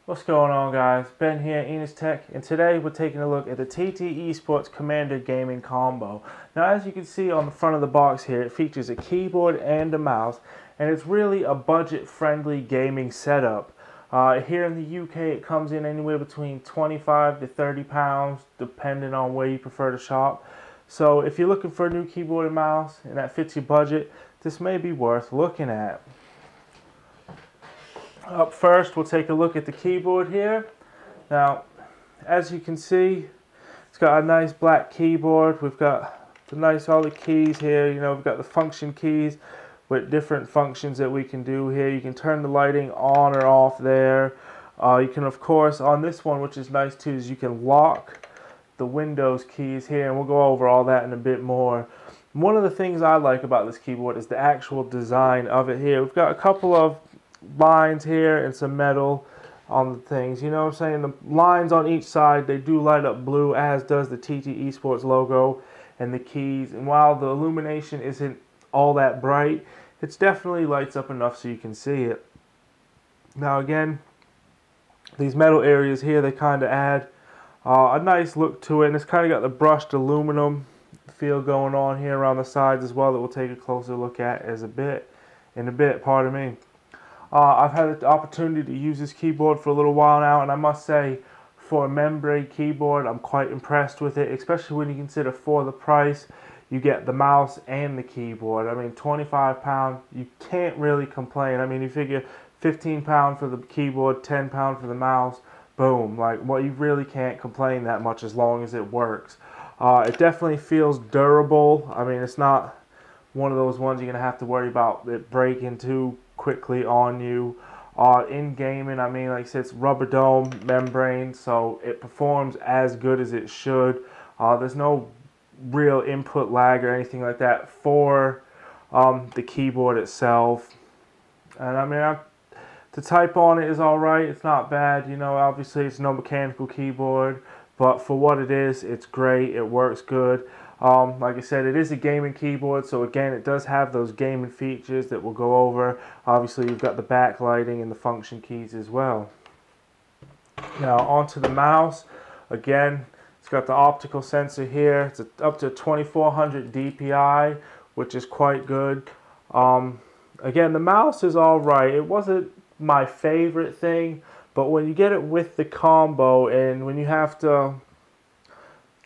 What's going on, guys? Ben here, eSPORTS, and today we're taking a look at the TT eSports Commander Gaming Combo. Now, as you can see on the front of the box here, it features a keyboard and a mouse, and it's really a budget-friendly gaming setup. Here in the UK, it comes in anywhere between 25 to 30 pounds, depending on where you prefer to shop. So if you're looking for a new keyboard and mouse, and that fits your budget, this may be worth looking at. Up first, we'll take a look at the keyboard here. Now, as you can see, it's got a nice black keyboard. We've got all the keys here. We've got the function keys with different functions that we can do here. You can turn the lighting on or off there. You can, of course, on this one, which is nice too, is you can lock the Windows keys here, and we'll go over all that in a bit more. One of the things I like about this keyboard is the actual design of it here. We've got a couple of lines here and some metal on the things. You know what I'm saying? The lines on each side, they do light up blue, as does the TT eSports logo and the keys. And while the illumination isn't all that bright, it definitely lights up enough so you can see it. Now again, these metal areas here, they kind of add a nice look to it, and it's kind of got the brushed aluminum feel going on here around the sides as well that we'll take a closer look at in a bit, pardon me. I've had the opportunity to use this keyboard for a little while now, and I must say, for a membrane keyboard, I'm quite impressed with it, especially when you consider for the price, you get the mouse and the keyboard. I mean, £25, you can't really complain. I mean, you figure £15 for the keyboard, £10 for the mouse, boom. You really can't complain that much as long as it works. It definitely feels durable. I mean, it's not one of those ones you're going to have to worry about it breaking too quickly on you. In gaming, I mean, like I said, it's rubber dome membrane, so it performs as good as it should. There's no real input lag or anything like that for the keyboard itself. And I mean, the type on it is alright. It's not bad. Obviously it's no mechanical keyboard, but for what it is, it's great. It works good. Like I said, it is a gaming keyboard, so again, it does have those gaming features that we'll go over. Obviously, you've got the backlighting and the function keys as well. Now, onto the mouse. Again, it's got the optical sensor here. It's up to 2400 DPI, which is quite good. Again, the mouse is alright. It wasn't my favorite thing, but when you get it with the combo and when you have to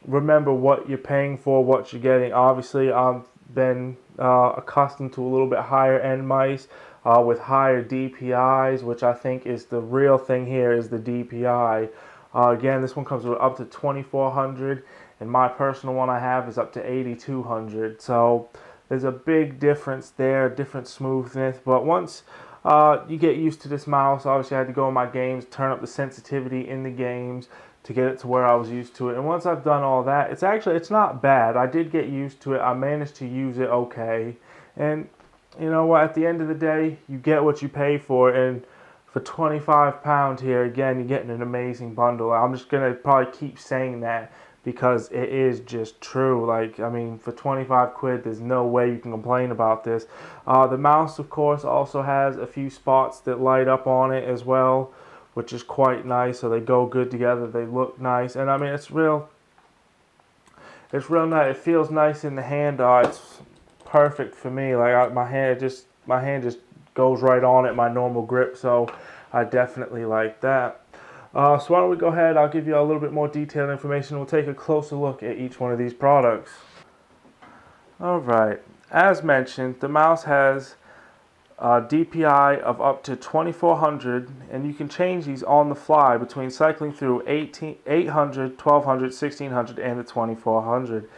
remember what you're paying for, what you're getting. Obviously, I've been accustomed to a little bit higher end mice with higher DPIs, which I think is the real thing here, is the DPI. Again, this one comes with up to 2400, and my personal one I have is up to 8200. So there's a big difference there, different smoothness. But once you get used to this mouse, obviously I had to go in my games, turn up the sensitivity in the games to get it to where I was used to it. And once I've done all that, it's not bad. I did get used to it. I managed to use it okay. And you know what? At the end of the day, you get what you pay for. And for £25 here, again, you're getting an amazing bundle. I'm just going to probably keep saying that because it is just true. I mean, for 25 quid, there's no way you can complain about this. The mouse, of course, also has a few spots that light up on it as well, which is quite nice. So they go good together. They look nice, and I mean, it's real nice. It feels nice in the hand. It's perfect for me. My hand just goes right on it, my normal grip. So I definitely like that. So why don't we go ahead? I'll give you a little bit more detailed information. We'll take a closer look at each one of these products. All right. As mentioned, the mouse has DPI of up to 2400, and you can change these on the fly between cycling through 800, 1200, 1600, and the 2400.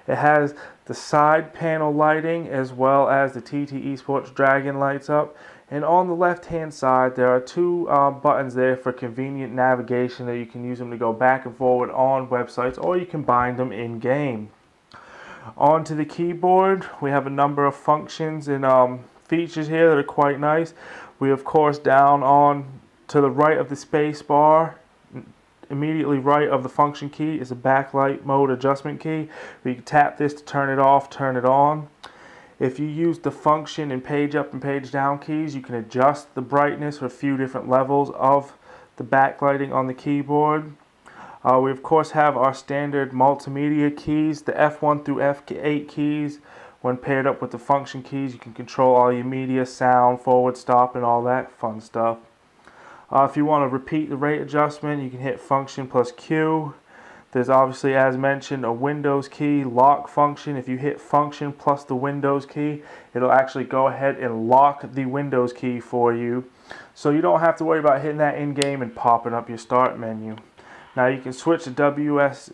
It has the side panel lighting as well as the TT eSports Dragon lights up, and on the left hand side there are two buttons there for convenient navigation that you can use them to go back and forward on websites, or you can bind them in game. Onto the keyboard, we have a number of functions and features here that are quite nice. We, of course, down on to the right of the space bar, immediately right of the function key, is a backlight mode adjustment key. You can tap this to turn it off, turn it on. If you use the function and page up and page down keys, you can adjust the brightness for a few different levels of the backlighting on the keyboard. We of course have our standard multimedia keys, the F1 through F8 keys. When paired up with the function keys, you can control all your media, sound, forward, stop, and all that fun stuff. If you want to repeat the rate adjustment, you can hit function plus Q. There's obviously, as mentioned, a Windows key lock function. If you hit function plus the Windows key, it'll actually go ahead and lock the Windows key for you. So you don't have to worry about hitting that in-game and popping up your start menu. Now you can switch to WASD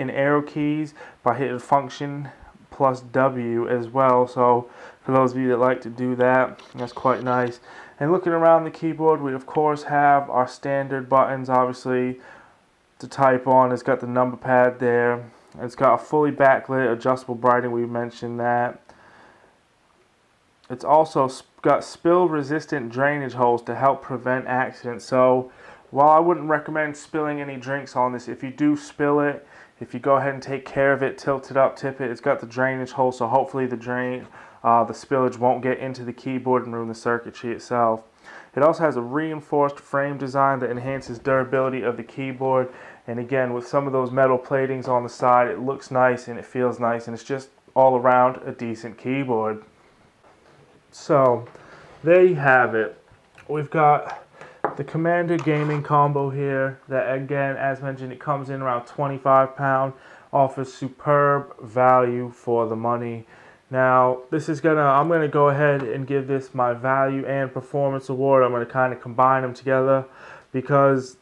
and arrow keys by hitting function plus W as well. So for those of you that like to do that, that's quite nice. And looking around the keyboard, we of course have our standard buttons, obviously, to type on. It's got the number pad there. It's got a fully backlit adjustable brightening, we mentioned that. It's also got spill resistant drainage holes to help prevent accidents. So while I wouldn't recommend spilling any drinks on this, if you do spill it, if you go ahead and take care of it, tilt it up, tip it, it's got the drainage hole, so hopefully the spillage won't get into the keyboard and ruin the circuitry itself. It also has a reinforced frame design that enhances durability of the keyboard. And again, with some of those metal platings on the side, it looks nice and it feels nice, and it's just all around a decent keyboard. So there you have it. We've got the Commander gaming combo here that, again, as mentioned, it comes in around £25, offers superb value for the money. Now, I'm gonna go ahead and give this my value and performance award. I'm gonna kind of combine them together because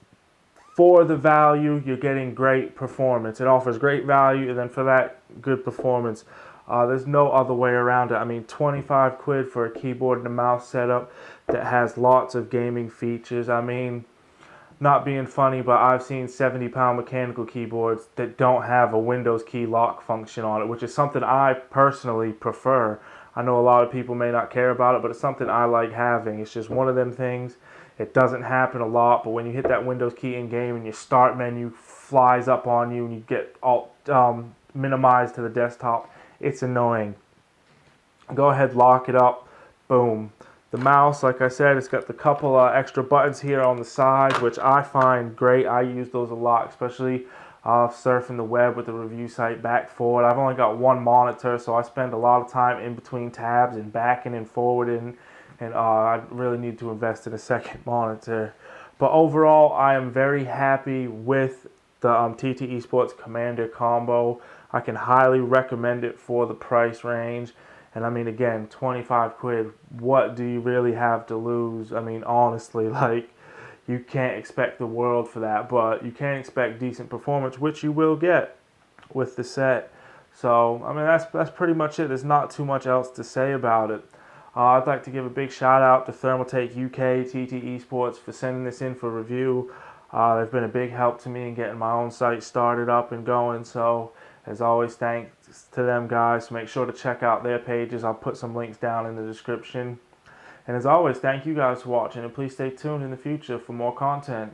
for the value, you're getting great performance. It offers great value, and then for that, good performance. There's no other way around it. I mean, 25 quid for a keyboard and a mouse setup that has lots of gaming features. I mean, not being funny, but I've seen 70-pound mechanical keyboards that don't have a Windows key lock function on it, which is something I personally prefer. I know a lot of people may not care about it, but it's something I like having. It's just one of them things. It doesn't happen a lot, but when you hit that Windows key in game and your start menu flies up on you and you get all minimized to the desktop, it's annoying. Go ahead, lock it up, boom. The mouse, like I said, it's got the couple extra buttons here on the side, which I find great. I use those a lot, especially surfing the web with the review site back forward. I've only got one monitor, so I spend a lot of time in between tabs and backing and forwarding, and I really need to invest in a second monitor. But overall, I am very happy with the TT eSports Commander combo. I can highly recommend it for the price range. And I mean, again, 25 quid, what do you really have to lose? I mean, honestly, like, you can't expect the world for that, but you can expect decent performance, which you will get with the set. So, I mean, that's pretty much it. There's not too much else to say about it. I'd like to give a big shout out to Thermaltake UK, TT eSports for sending this in for review. They've been a big help to me in getting my own site started up and going, so as always, thanks to them guys. Make sure to check out their pages. I'll put some links down in the description. And as always, thank you guys for watching, and please stay tuned in the future for more content.